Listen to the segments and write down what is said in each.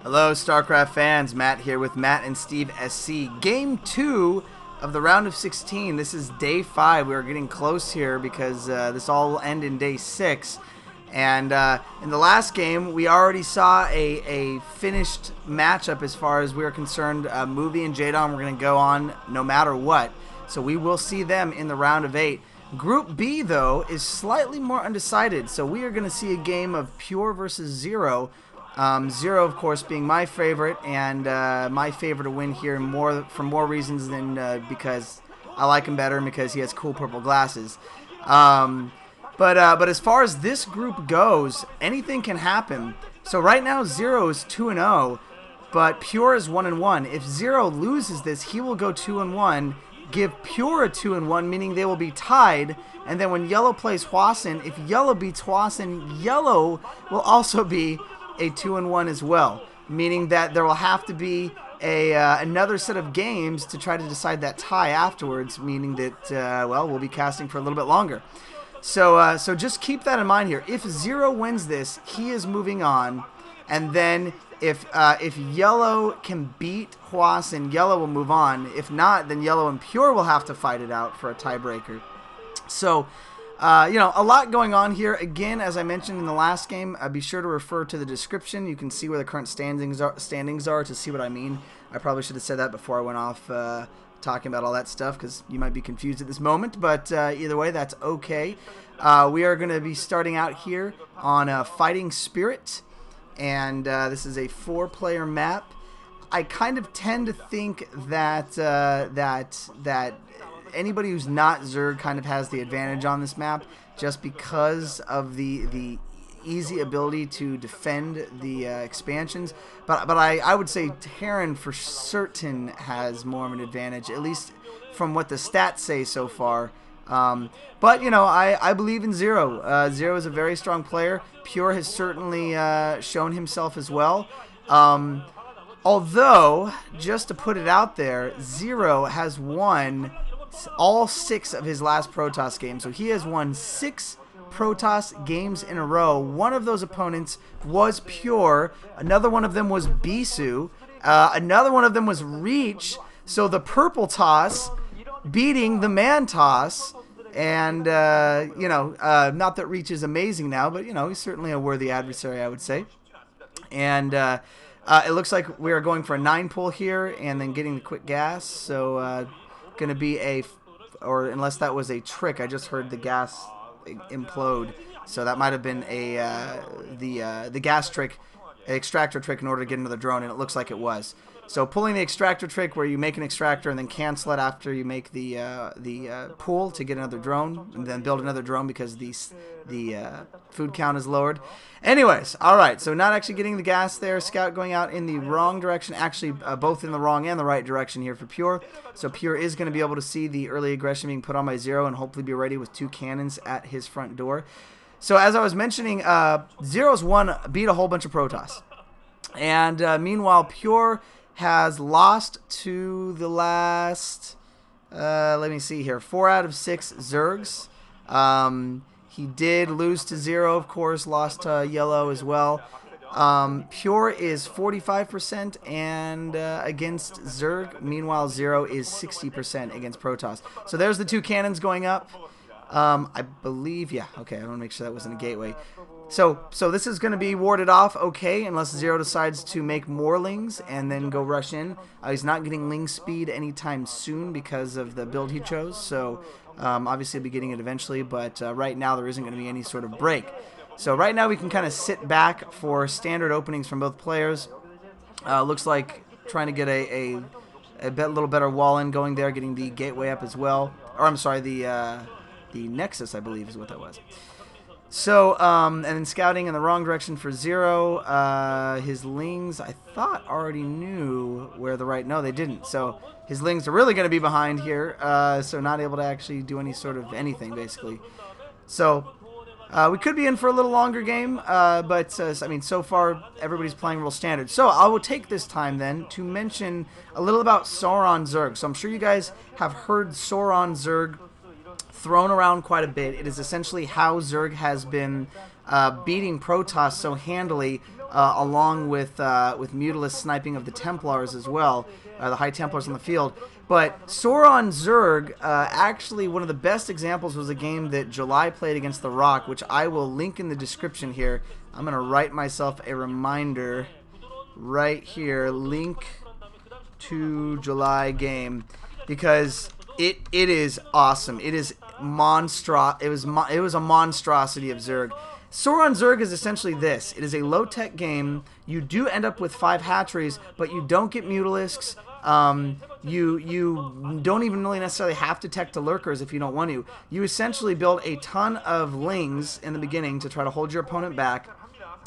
Hello, StarCraft fans. Matt here with Matt and Steve SC. Game 2 of the round of 16. This is day 5. We are getting close here because this all will end in day 6. And in the last game, we already saw a finished matchup as far as we are concerned. Movie and Jadon were going to go on no matter what. So we will see them in the round of 8. Group B, though, is slightly more undecided. So we are going to see a game of Pure versus ZerO. ZerO, of course, being my favorite, and my favorite to win here for more reasons than because I like him better and because he has cool purple glasses. But as far as this group goes, anything can happen. So right now, ZerO is 2-0, but Pure is 1-1. If ZerO loses this, he will go 2-1. Give Pure a 2-1, meaning they will be tied. And then when Yellow plays Hwasin, if Yellow beats Hwasin, Yellow will also be a 2-1 as well, meaning that there will have to be another set of games to try to decide that tie afterwards, meaning that well, we'll be casting for a little bit longer. So just keep that in mind here. If ZerO wins this, he is moving on, and then if Yellow can beat Hwasin, Yellow will move on. If not, then Yellow and Pure will have to fight it out for a tiebreaker. So you know, a lot going on here. Again, as I mentioned in the last game, be sure to refer to the description. You can see where the current standings are to see what I mean. I probably should have said that before I went off talking about all that stuff, because you might be confused at this moment. But either way, that's okay. We are going to be starting out here on Fighting Spirit, and this is a 4-player map. I kind of tend to think that that anybody who's not Zerg kind of has the advantage on this map, just because of the easy ability to defend the expansions. But I would say Terran for certain has more of an advantage, at least from what the stats say so far. But you know, I believe in ZerO. ZerO is a very strong player. Pure has certainly shown himself as well. Although, just to put it out there, ZerO has won all 6 of his last Protoss games. So he has won 6 Protoss games in a row. One of those opponents was Pure. Another one of them was Bisu. Another one of them was Reach. So the purple toss beating the man toss. And, you know, not that Reach is amazing now, but, you know, he's certainly a worthy adversary, I would say. And it looks like we are going for a 9 pull here and then getting the quick gas. So, going to be or unless that was a trick, I just heard the gas implode, so that might have been the gas trick, extractor trick, in order to get another drone, and it looks like it was. So pulling the extractor trick, where you make an extractor and then cancel it after you make the pull to get another drone, and then build another drone because the food count is lowered. Anyways, all right, so not actually getting the gas there. Scout going out in the wrong direction, actually both in the wrong and the right direction here for Pure. So Pure is going to be able to see the early aggression being put on by ZerO and hopefully be ready with 2 cannons at his front door. So as I was mentioning, ZerO's beat a whole bunch of Protoss. And meanwhile, Pure has lost to the last, let me see here, 4 out of 6 Zergs. He did lose to ZerO, of course, lost to Yellow as well. Pure is 45% and against Zerg. Meanwhile, ZerO is 60% against Protoss. So there's the 2 cannons going up. I believe, yeah, okay, I want to make sure that wasn't a gateway. So this is going to be warded off, okay, unless ZerO decides to make more lings and then go rush in. He's not getting ling speed anytime soon because of the build he chose, so obviously he'll be getting it eventually, but right now there isn't going to be any sort of break. So right now we can kind of sit back for standard openings from both players. Looks like trying to get a little better wall in going there, getting the gateway up as well. Or I'm sorry, the Nexus, I believe, is what that was. So, and then scouting in the wrong direction for ZerO. His lings, I thought, already knew where the right... No, they didn't. So his lings are really going to be behind here. So not able to actually do any sort of anything, basically. So we could be in for a little longer game. But, I mean, so far, everybody's playing real standard. So I will take this time, then, to mention a little about Sauron Zerg. So I'm sure you guys have heard Sauron Zerg thrown around quite a bit. It is essentially how Zerg has been beating Protoss so handily, along with Mutalisk sniping of the Templars as well, the High Templars on the field. But Sauron Zerg, actually one of the best examples was a game that July played against the Rock, which I will link in the description here. I'm going to write myself a reminder right here, link to July game, because it is awesome. It is it was a monstrosity of Zerg. Sauron Zerg is essentially this. It is a low-tech game. You do end up with 5 hatcheries, but you don't get Mutalisks. You don't even really necessarily have to tech to lurkers if you don't want to. You essentially build a ton of lings in the beginning to try to hold your opponent back.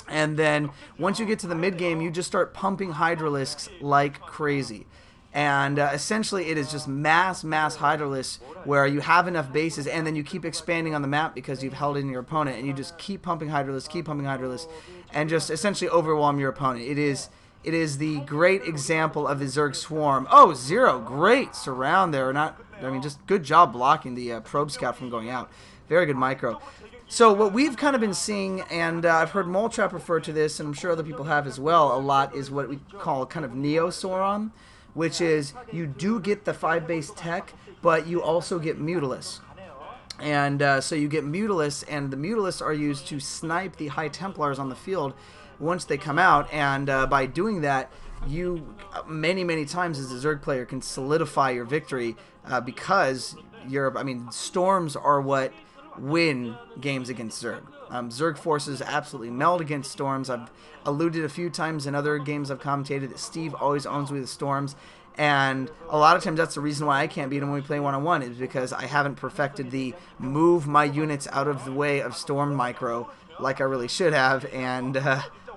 And then once you get to the mid-game, you just start pumping Hydralisks like crazy. And essentially it is just mass Hydralisks where you have enough bases, and then you keep expanding on the map because you've held in your opponent, and you just keep pumping Hydralisks, and just essentially overwhelm your opponent. It is the great example of the Zerg Swarm. Oh, ZerO, great surround there. Just good job blocking the probe scout from going out. Very good micro. So what we've kind of been seeing, and I've heard Moletrap refer to this, and I'm sure other people have as well a lot, is what we call kind of Neo Sauron, which is you do get the 5-base tech, but you also get Mutalisks. And so you get Mutalisks, and the Mutalisks are used to snipe the High Templars on the field once they come out, and by doing that, you many times as a Zerg player can solidify your victory because storms are what win games against Zerg. Zerg forces absolutely meld against storms. I've alluded a few times in other games I've commentated that Steve always owns me with storms, and a lot of times that's the reason why I can't beat him when we play one-on-one, is because I haven't perfected the move my units out of the way of storm micro like I really should have, and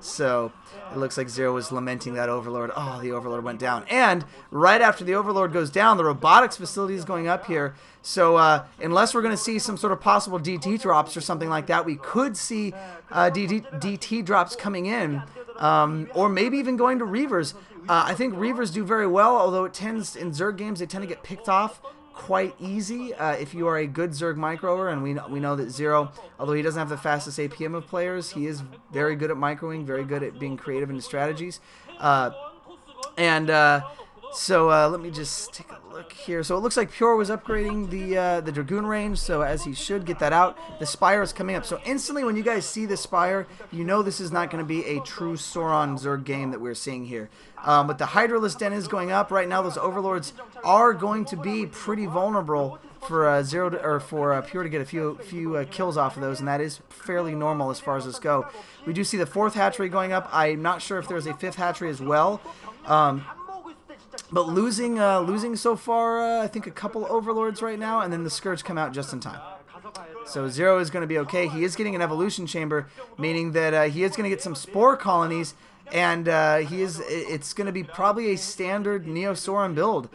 so it looks like ZerO was lamenting that Overlord. Oh, the Overlord went down. And right after the Overlord goes down, the robotics facility is going up here. So unless we're going to see some sort of possible DT drops or something like that, we could see DT drops coming in, or maybe even going to Reavers. I think Reavers do very well, although it tends, in Zerg games, they tend to get picked off quite easy if you are a good Zerg microer, and we know that ZerO, although he doesn't have the fastest APM of players, he is very good at microing, very good at being creative in his strategies. So let me just take a look here. So it looks like Pure was upgrading the Dragoon range, so as he should get that out. The Spire is coming up. So instantly when you guys see the Spire, you know this is not going to be a true Sauron Zerg game that we're seeing here. But the Hydralisk Den is going up. Right now those Overlords are going to be pretty vulnerable for Pure to get a few kills off of those, and that is fairly normal as far as this go. We do see the 4th hatchery going up. I'm not sure if there's a 5th hatchery as well. But losing so far, I think a couple Overlords right now, and then the Scourge come out just in time. So ZerO is going to be okay. He is getting an evolution chamber, meaning that he is going to get some spore colonies, and it's going to be probably a standard Neo Sauron build.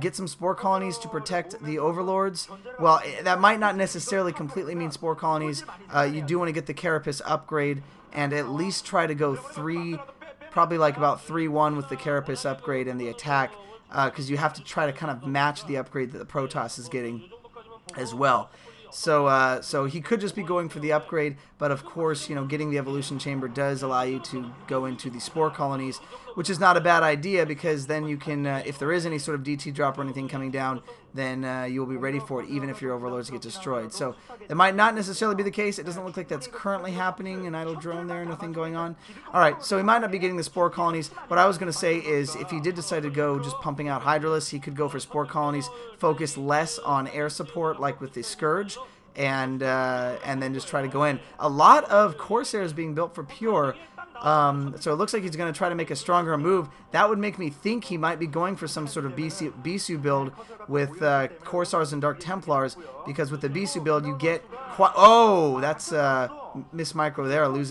Get some spore colonies to protect the Overlords. Well, that might not necessarily completely mean spore colonies. You do want to get the Carapace upgrade and at least try to go probably like about 3-1 with the Carapace upgrade and the attack, because you have to try to kind of match the upgrade that the Protoss is getting as well. So he could just be going for the upgrade, but of course, getting the evolution chamber does allow you to go into the spore colonies, which is not a bad idea, because then you can, if there is any sort of DT drop or anything coming down, then you will be ready for it, even if your Overlords get destroyed. So it might not necessarily be the case. It doesn't look like that's currently happening. An idle drone there, nothing going on. All right, so he might not be getting the spore colonies. What I was going to say is, if he did decide to go just pumping out Hydralisks, he could go for spore colonies, focus less on air support like with the Scourge, and then just try to go in. A lot of Corsairs being built for Pure, so it looks like he's going to try to make a stronger move. That would make me think he might be going for some sort of Bisu build with Corsairs and Dark Templars, because with the Bisu build you get oh, that's Miss Micro there, losing